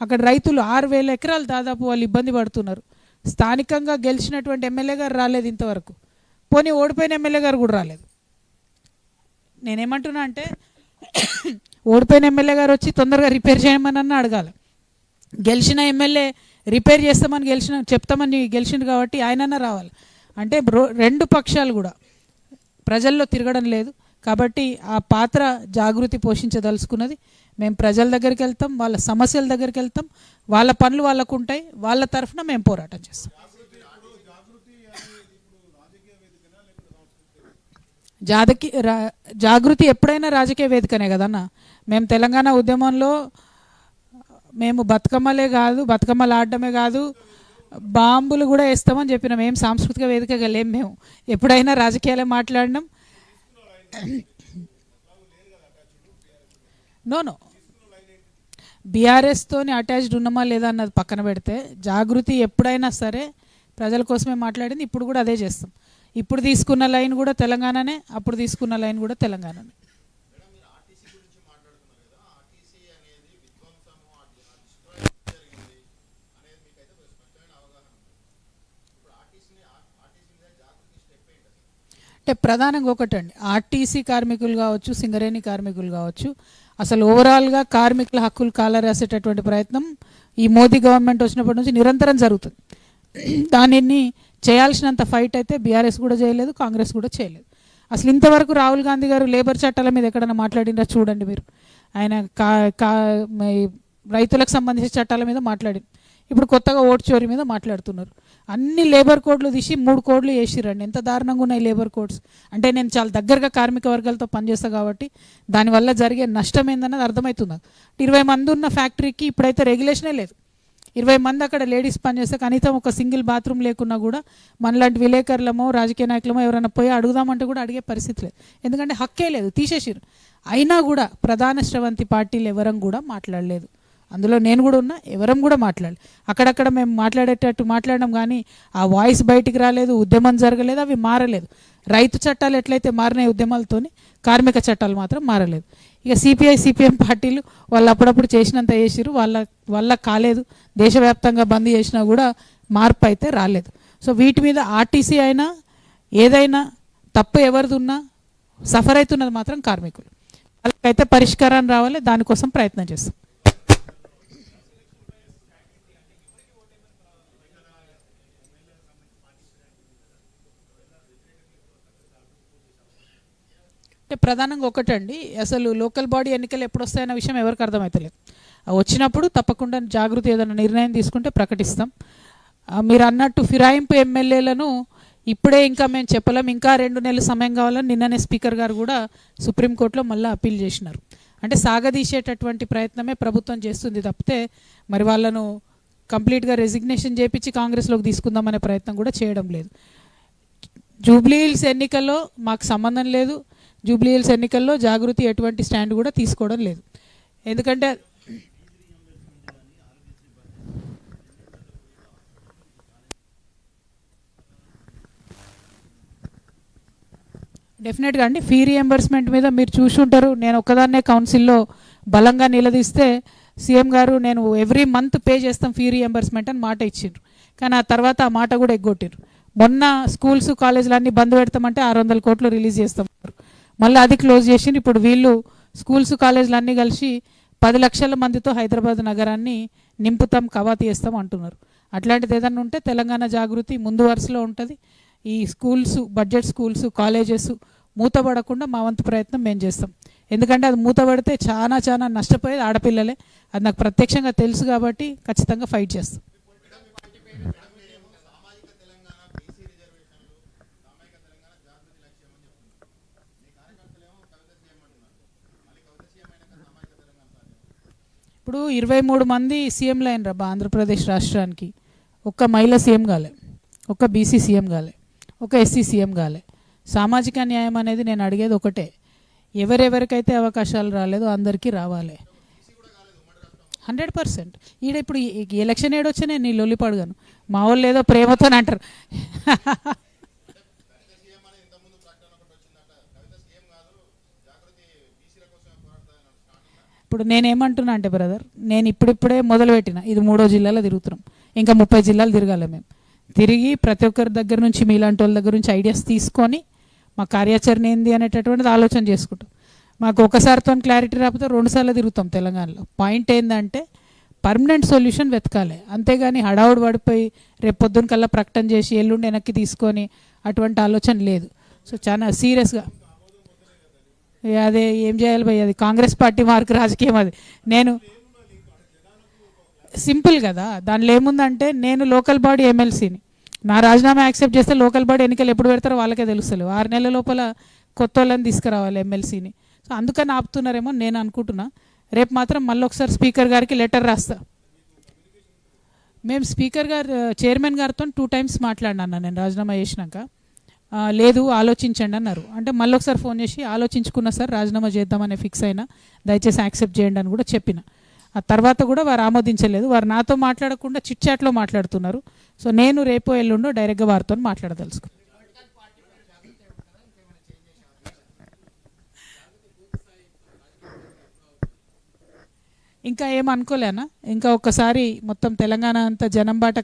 అక్కడ రైతులు 6,000 ఎకరాలు దాదాపు వాళ్ళు ఇబ్బంది పడుతున్నారు. స్థానికంగా గెలిచినటువంటి ఎమ్మెల్యే గారు రాలేదు ఇంతవరకు, పోనీ ఓడిపోయిన ఎమ్మెల్యే గారు కూడా రాలేదు. నేనేమంటున్నా అంటే ఓడిపోయిన ఎమ్మెల్యే గారు వచ్చి తొందరగా రిపేర్ చేయమని అడగాలి. గెలిచిన ఎమ్మెల్యే రిపేర్ చేస్తామని చెప్తామని గెలిచిండు కాబట్టి ఆయనన్నా రావాలి. అంటే రెండు పక్షాలు కూడా ప్రజల్లో తిరగడం లేదు. కాబట్టి ఆ పాత్ర జాగృతి పోషించదలుచుకున్నది. మేము ప్రజల దగ్గరికి వెళ్తాం, వాళ్ళ సమస్యల దగ్గరికి వెళ్తాం, వాళ్ళ పనులు వాళ్ళకు ఉంటాయి, వాళ్ళ తరఫున మేము పోరాటం చేస్తాం. జాగృతి ఎప్పుడైనా రాజకీయ వేదికనే కదన్న. మేము తెలంగాణ ఉద్యమంలో మేము బతుకమ్మలే కాదు, బతుకమ్మలు ఆడడమే కాదు, బాంబులు కూడా వేస్తామని చెప్పినాం. ఏం సాంస్కృతిక వేదికగా లేం. మేము ఎప్పుడైనా రాజకీయాలే మాట్లాడినాం. నో బీఆర్ఎస్తోని అటాచ్డ్ ఉన్నామా లేదా అన్నది పక్కన పెడితే, జాగృతి ఎప్పుడైనా సరే ప్రజల కోసమే మాట్లాడింది. ఇప్పుడు కూడా అదే చేస్తాం. ఇప్పుడు తీసుకున్న లైన్ కూడా తెలంగాణనే, అప్పుడు తీసుకున్న లైన్ కూడా తెలంగాణనే. అంటే ప్రధానంగా ఒకటండి, ఆర్టీసీ కార్మికులు కావచ్చు, సింగరేణి కార్మికులు కావచ్చు, అసలు ఓవరాల్గా కార్మికుల హక్కులు కాలరాసేటటువంటి ప్రయత్నం ఈ మోదీ గవర్నమెంట్ వచ్చినప్పటి నుంచి నిరంతరం జరుగుతుంది. దానిని చేయాల్సినంత ఫైట్ అయితే బీఆర్ఎస్ కూడా చేయలేదు, కాంగ్రెస్ కూడా చేయలేదు. అసలు ఇంతవరకు రాహుల్ గాంధీ గారు లేబర్ చట్టాల మీద ఎక్కడైనా మాట్లాడినరా చూడండి మీరు. ఆయన రైతులకు సంబంధించిన చట్టాల మీద మాట్లాడింది. ఇప్పుడు కొత్తగా ఓటు చోరీ మీద మాట్లాడుతున్నారు. అన్ని లేబర్ కోడ్లు తీసి 3 కోడ్లు వేసిరండి. ఎంత దారుణంగా ఉన్నాయి లేబర్ కోడ్స్. అంటే నేను చాలా దగ్గరగా కార్మిక వర్గాలతో పనిచేస్తాను కాబట్టి దానివల్ల జరిగే నష్టం ఏందన్నది అర్థమవుతుంది. 20 మంది ఉన్న ఫ్యాక్టరీకి ఇప్పుడైతే రెగ్యులేషనే లేదు. 20 మంది అక్కడ లేడీస్ పనిచేస్తే కనీసం ఒక సింగిల్ బాత్రూమ్ లేకున్నా కూడా మనలాంటి విలేకరులమో రాజకీయ నాయకులమో ఎవరైనా పోయి అడుగుదామంటే కూడా అడిగే పరిస్థితి లేదు. ఎందుకంటే హక్కే లేదు, తీసేసిరు. అయినా కూడా ప్రధాన శ్రవంతి పార్టీలు ఎవరం కూడా మాట్లాడలేదు. అందులో నేను కూడా ఉన్నా, ఎవరం కూడా మాట్లాడలేదు. అక్కడక్కడ మేము మాట్లాడేటట్టు మాట్లాడడం కానీ ఆ వాయిస్ బయటికి రాలేదు, ఉద్యమం జరగలేదు, అవి మారలేదు. రైతు చట్టాలు ఎట్లయితే మారినాయి ఉద్యమాలతోని, కార్మిక చట్టాలు మాత్రం మారలేదు. ఇక సిపిఐ సిపిఎం పార్టీలు వాళ్ళు అప్పుడప్పుడు చేసినంత చేసిరు, వాళ్ళ కాలేదు. దేశవ్యాప్తంగా బంద్ చేసినా కూడా మార్పు అయితే రాలేదు. సో వీటి మీద ఆర్టీసీ అయినా ఏదైనా తప్పు ఎవరిది ఉన్నా సఫర్ అవుతున్నది మాత్రం కార్మికులు. వాళ్ళకైతే పరిష్కారం రావాలి, దానికోసం ప్రయత్నం చేస్తాం. అంటే ప్రధానంగా ఒకటండి, అసలు లోకల్ బాడీ ఎన్నికలు ఎప్పుడు వస్తాయన్న విషయం ఎవరికి అర్థమవుతలేదు. వచ్చినప్పుడు తప్పకుండా జాగృతి ఏదైనా నిర్ణయం తీసుకుంటే ప్రకటిస్తాం. మీరు అన్నట్టు ఫిరాయింపు ఎమ్మెల్యేలను ఇప్పుడే ఇంకా మేము చెప్పలేం, ఇంకా 2 నెలల సమయం కావాలని నిన్ననే స్పీకర్ గారు కూడా సుప్రీంకోర్టులో మళ్ళీ అప్పీల్ చేసినారు. అంటే సాగదీసేటటువంటి ప్రయత్నమే ప్రభుత్వం చేస్తుంది తప్పితే మరి వాళ్ళను కంప్లీట్గా రెసిగ్నేషన్ చేపించి కాంగ్రెస్లోకి తీసుకుందామనే ప్రయత్నం కూడా చేయడం లేదు. జూబ్లీహిల్స్ ఎన్నికల్లో మాకు సంబంధం లేదు. జూబ్లీహిల్స్ ఎన్నికల్లో జాగృతి ఎటువంటి స్టాండ్ కూడా తీసుకోవడం లేదు. ఎందుకంటే డెఫినెట్గా అండి, ఫీ రియంబర్స్మెంట్ మీద మీరు చూసుంటారు. నేను ఒక్కదాన్నే కౌన్సిల్లో బలంగా నిలదీస్తే సీఎం గారు నేను ఎవ్రీ మంత్ పే చేస్తాం ఫీ రియంబర్స్మెంట్ అని మాట ఇచ్చిండ్రు. కానీ ఆ తర్వాత ఆ మాట కూడా ఎగ్గొట్టిండ్రు. మొన్న స్కూల్స్ కాలేజీలు అన్నీ బంద్ పెడతామంటే 600 కోట్లు రిలీజ్ చేస్తాం, మళ్ళీ అది క్లోజ్ చేసి ఇప్పుడు వీళ్ళు స్కూల్స్ కాలేజీలు అన్నీ కలిసి 10 లక్షల మందితో హైదరాబాద్ నగరాన్ని నింపుతాం, కవాతీ చేస్తాం అంటున్నారు. అట్లాంటిది ఏదన్నా ఉంటే తెలంగాణ జాగృతి ముందు వరుసలో ఉంటుంది. ఈ స్కూల్స్, బడ్జెట్ స్కూల్స్, కాలేజెస్ మూతపడకుండా మా వంతు ప్రయత్నం మేము చేస్తాం. ఎందుకంటే అది మూతపడితే చాలా నష్టపోయేది ఆడపిల్లలే. అది నాకు ప్రత్యక్షంగా తెలుసు కాబట్టి ఖచ్చితంగా ఫైట్ చేస్తాం. ఇప్పుడు 23 మంది సీఎంలు అయినరా ఆంధ్రప్రదేశ్ రాష్ట్రానికి. ఒక్క మహిళా సీఎం కాలే, ఒక్క బీసీ సీఎం కాలే, ఒక ఎస్సీ సీఎం కాలే. సామాజిక న్యాయం అనేది నేను అడిగేది ఒకటే, ఎవరెవరికైతే అవకాశాలు రాలేదో అందరికీ రావాలి 100%. ఈడ ఇప్పుడు ఎలక్షన్ ఏడొచ్చా నేను నీ లొల్లిపడగాను, మా వాళ్ళు ఏదో ప్రేమతో అంటారు. ఇప్పుడు నేనేమంటున్నా అంటే బ్రదర్, నేను ఇప్పుడిప్పుడే మొదలుపెట్టిన, ఇది 3వ జిల్లాలో తిరుగుతున్నాం, ఇంకా 30 జిల్లాలు తిరగాలి మేము. తిరిగి ప్రతి ఒక్కరి దగ్గర నుంచి, మీలాంటి వాళ్ళ దగ్గర నుంచి ఐడియాస్ తీసుకొని మా కార్యాచరణ ఏంది అనేటటువంటిది ఆలోచన చేసుకుంటాం. మాకు ఒకసారితో క్లారిటీ రాకపోతే 2 సార్లు తిరుగుతాం తెలంగాణలో. పాయింట్ ఏంటంటే పర్మనెంట్ సొల్యూషన్ వెతకాలి, అంతేగాని హడావుడు పడిపోయి రేపు పొద్దున కల్లా ప్రకటన చేసి ఎల్లుండి వెనక్కి తీసుకొని అటువంటి ఆలోచన లేదు. సో చాలా సీరియస్గా అదే ఏం చేయాలి భయ్, అది కాంగ్రెస్ పార్టీ మార్కు రాజకీయం. అది నేను సింపుల్ కదా, దానిలో ఏముందంటే నేను లోకల్ బాడీ ఎమ్మెల్సీని, నా రాజీనామా యాక్సెప్ట్ చేస్తే లోకల్ బాడీ ఎన్నికలు ఎప్పుడు పెడతారో వాళ్ళకే తెలుస్తలేవు. 6 నెలల లోపల కొత్త వాళ్ళని తీసుకురావాలి ఎమ్మెల్సీని. సో అందుకని ఆపుతున్నారేమో నేను అనుకుంటున్నా. రేపు మాత్రం మళ్ళీ ఒకసారి స్పీకర్ గారికి లెటర్ రాస్తా. మేము స్పీకర్ గారు చైర్మన్ గారితో 2 టైమ్స్ మాట్లాడినా నేను రాజీనామా చేసినాక. లేదు ఆలోచించండి అన్నారు. అంటే మళ్ళీ ఒకసారి ఫోన్ చేసి ఆలోచించుకున్నా సార్, రాజీనామా చేద్దామని ఫిక్స్ అయినా, దయచేసి యాక్సెప్ట్ చేయండి అని కూడా చెప్పిన. ఆ తర్వాత కూడా వారు ఆమోదించలేదు. వారు నాతో మాట్లాడకుండా చిట్ చాట్లో మాట్లాడుతున్నారు. సో నేను రేపు ఎల్లుండో డైరెక్ట్గా వారితో మాట్లాడదలుచుకున్నాను. ఇంకా ఏమనుకోలేనా, ఇంకా ఒక్కసారి మొత్తం తెలంగాణ అంతా జనం బాట